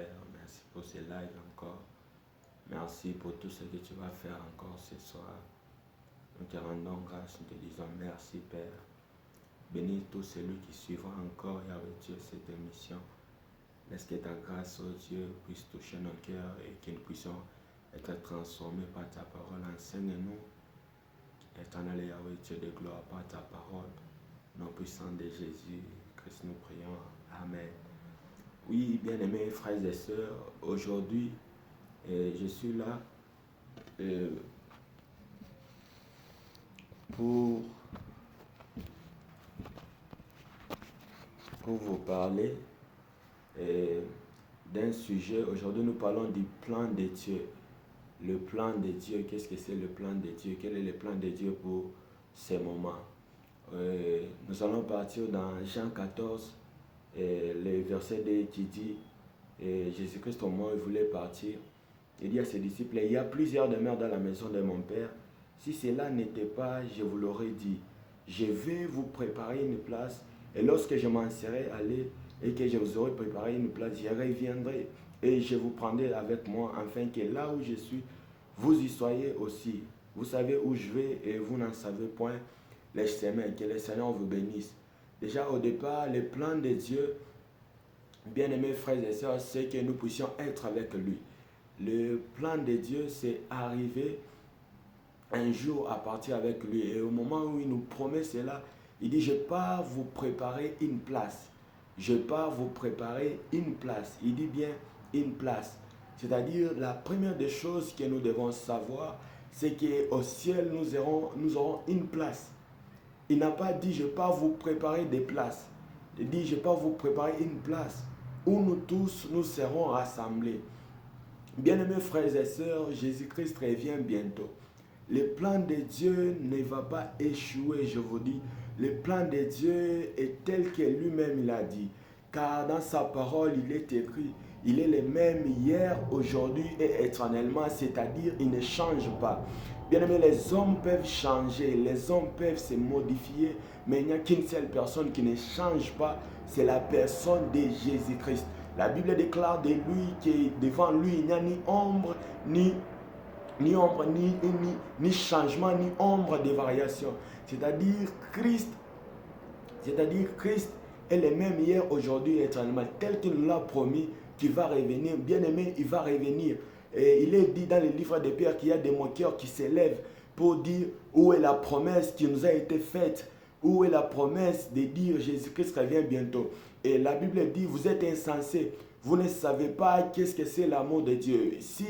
Père. Merci pour ce live encore. Merci pour tout ce que tu vas faire encore ce soir. Nous te rendons grâce, nous te disons merci Père. Bénis tous celui qui suivra encore, Yahweh Dieu, cette émission. Laisse que ta grâce, oh Dieu, puisse toucher nos cœurs et que nous puissions être transformés par ta parole. Enseigne-nous, éternel Yahweh Dieu de gloire, par ta parole. Nom puissant de Jésus, Christ, nous prions. Amen. Oui, bien-aimés frères et sœurs, aujourd'hui, je suis là pour vous parler d'un sujet. Aujourd'hui, nous parlons du plan de Dieu. Le plan de Dieu, qu'est-ce que c'est le plan de Dieu? Quel est le plan de Dieu pour ces moments? Nous allons partir dans Jean 14, le verset 2 qui dit, Jésus-Christ au moment où il voulait partir, il dit à ses disciples, il y a plusieurs demeures dans la maison de mon Père. Si cela n'était pas, je vous l'aurais dit. Je vais vous préparer une place, et lorsque je m'en serai allé et que je vous aurai préparé une place, je reviendrai et je vous prendrai avec moi, afin que là où je suis, vous y soyez aussi. Vous savez où je vais et vous n'en savez point les chemins. Que le Seigneur vous bénisse. Déjà au départ, le plan de Dieu, bien-aimés frères et sœurs, c'est que nous puissions être avec lui. Le plan de Dieu, c'est arriver un jour à partir avec lui. Et au moment où il nous promet cela, il dit, je pars vous préparer une place. Je pars vous préparer une place. Il dit bien une place. C'est-à-dire, la première des choses que nous devons savoir, c'est qu'au ciel, nous aurons une place. Il n'a pas dit, je pars vous préparer des places. Il dit, je pars vous préparer une place où nous tous, nous serons rassemblés. Bien-aimés frères et sœurs, Jésus-Christ revient bientôt. Le plan de Dieu ne va pas échouer, je vous dis. Le plan de Dieu est tel que lui-même l'a dit. Car dans sa parole, il est écrit, il est le même hier, aujourd'hui et éternellement, c'est-à-dire il ne change pas. Bien aimé, les hommes peuvent changer, les hommes peuvent se modifier, mais il n'y a qu'une seule personne qui ne change pas, c'est la personne de Jésus-Christ. La Bible déclare de lui que devant lui, il n'y a ni ombre, ni changement, ni ombre de variation. C'est-à-dire Christ est le même hier, aujourd'hui et éternellement, tel qu'il nous l'a promis, qu'il va revenir. Bien aimé, il va revenir. Et il est dit dans le livre de Pierre qu'il y a des moqueurs qui s'élèvent pour dire où est la promesse qui nous a été faite, où est la promesse de dire Jésus-Christ revient bientôt. Et la Bible dit, vous êtes insensés, vous ne savez pas qu'est-ce que c'est l'amour de Dieu. Si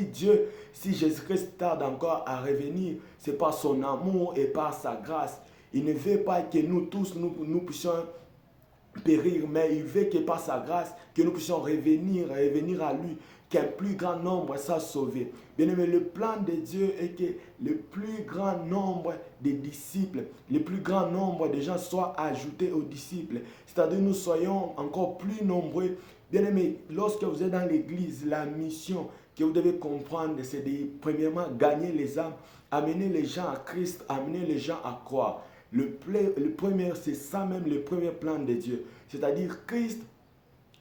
Jésus-Christ tarde encore à revenir, c'est par son amour et par sa grâce. Il ne veut pas que nous tous, nous puissions périr, mais il veut que par sa grâce, que nous puissions revenir à lui, qu'un plus grand nombre soit sauvé. Bien aimé, le plan de Dieu est que le plus grand nombre de disciples, le plus grand nombre de gens soient ajoutés aux disciples. C'est-à-dire nous soyons encore plus nombreux. Bien aimé, lorsque vous êtes dans l'église, la mission que vous devez comprendre, c'est de premièrement gagner les âmes, amener les gens à Christ, amener les gens à croire. Le premier, c'est ça même le premier plan de Dieu. C'est-à-dire Christ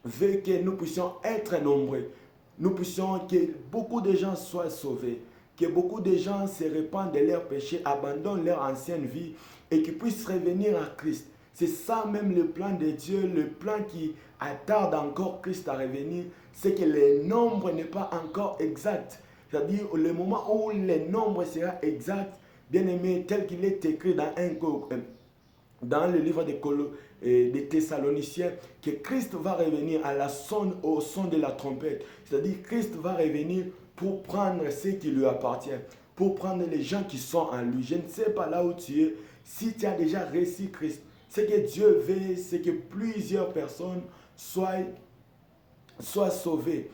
veut que nous puissions être nombreux. Nous puissions que beaucoup de gens soient sauvés. Que beaucoup de gens se répandent de leurs péchés, abandonnent leur ancienne vie et qu'ils puissent revenir à Christ. C'est ça même le plan de Dieu, le plan qui attarde encore Christ à revenir. C'est que le nombre n'est pas encore exact. C'est-à-dire le moment où le nombre sera exact, bien aimé, tel qu'il est écrit dans le livre des Thessaloniciens, que Christ va revenir au son de la trompette. C'est-à-dire Christ va revenir pour prendre ce qui lui appartient, pour prendre les gens qui sont en lui. Je ne sais pas là où tu es, si tu as déjà reçu Christ. Ce que Dieu veut, c'est que plusieurs personnes soient sauvées.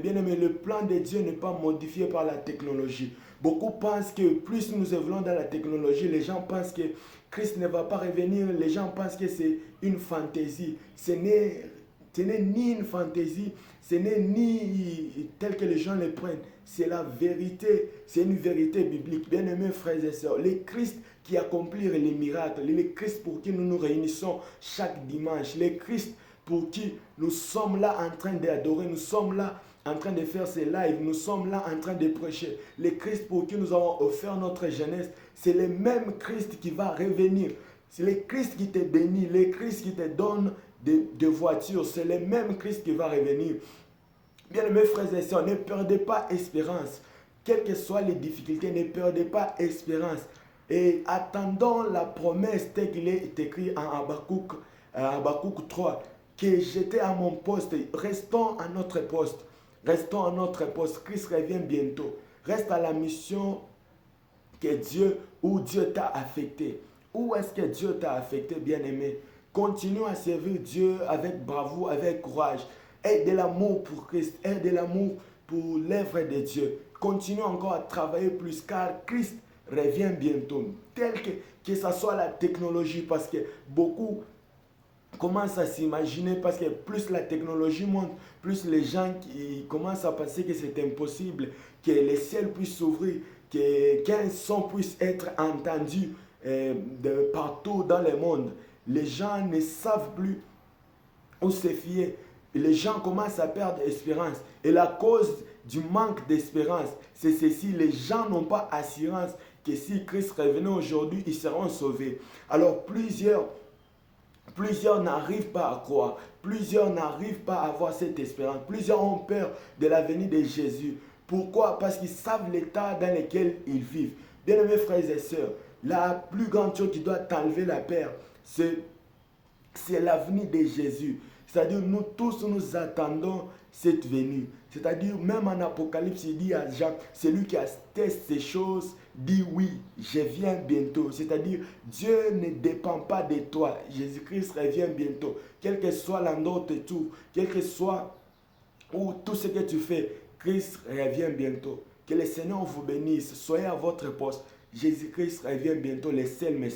Bien aimé, le plan de Dieu n'est pas modifié par la technologie. Beaucoup pensent que plus nous évoluons dans la technologie, les gens pensent que Christ ne va pas revenir, les gens pensent que c'est une fantaisie. Ce n'est ni une fantaisie, ce n'est ni tel que les gens le prennent. C'est la vérité, c'est une vérité biblique. Bien aimés frères et sœurs, le Christ qui accomplit les miracles, le Christ pour qui nous nous réunissons chaque dimanche, le Christ pour qui nous sommes là en train d'adorer, nous sommes là en train de faire ces lives, nous sommes là en train de prêcher. Le Christ pour qui nous avons offert notre jeunesse, c'est le même Christ qui va revenir. C'est le Christ qui te bénit, le Christ qui te donne des voitures, c'est le même Christ qui va revenir. Bien mes frères et sœurs, ne perdez pas espérance. Quelles que soient les difficultés, ne perdez pas espérance. Et attendons la promesse telle qu'il est écrit en Habakkuk 3, que j'étais à mon poste, restons à notre poste. Restons à notre poste. Christ revient bientôt. Reste à la mission où Dieu t'a affecté. Où est-ce que Dieu t'a affecté, bien-aimé? Continue à servir Dieu avec bravoure, avec courage. Aie de l'amour pour Christ. Aie de l'amour pour l'œuvre de Dieu. Continue encore à travailler plus car Christ revient bientôt. Tel que ce soit la technologie, parce que beaucoup commencent à s'imaginer, parce que plus la technologie monte, plus les gens qui commencent à penser que c'est impossible, que les ciels puissent s'ouvrir, qu'un son puisse être entendu de partout dans le monde. Les gens ne savent plus où se fier. Les gens commencent à perdre espérance. Et la cause du manque d'espérance, c'est ceci: les gens n'ont pas assurance que si Christ revenait aujourd'hui, ils seront sauvés. Alors plusieurs n'arrivent pas à croire. Plusieurs n'arrivent pas à avoir cette espérance. Plusieurs ont peur de la venue de Jésus. Pourquoi? Parce qu'ils savent l'état dans lequel ils vivent. Bien-aimés frères et sœurs, la plus grande chose qui doit t'enlever la peur, c'est l'avenir de Jésus. C'est-à-dire, nous tous, nous attendons cette venue. C'est-à-dire, même en Apocalypse, il dit à Jean, celui qui atteste ces choses, dit oui, je viens bientôt. C'est-à-dire, Dieu ne dépend pas de toi. Jésus-Christ revient bientôt. Quel que soit l'endroit où tu te trouves, quel que soit tout ce que tu fais, Christ revient bientôt. Que le Seigneur vous bénisse. Soyez à votre poste. Jésus-Christ revient bientôt. Le seul message.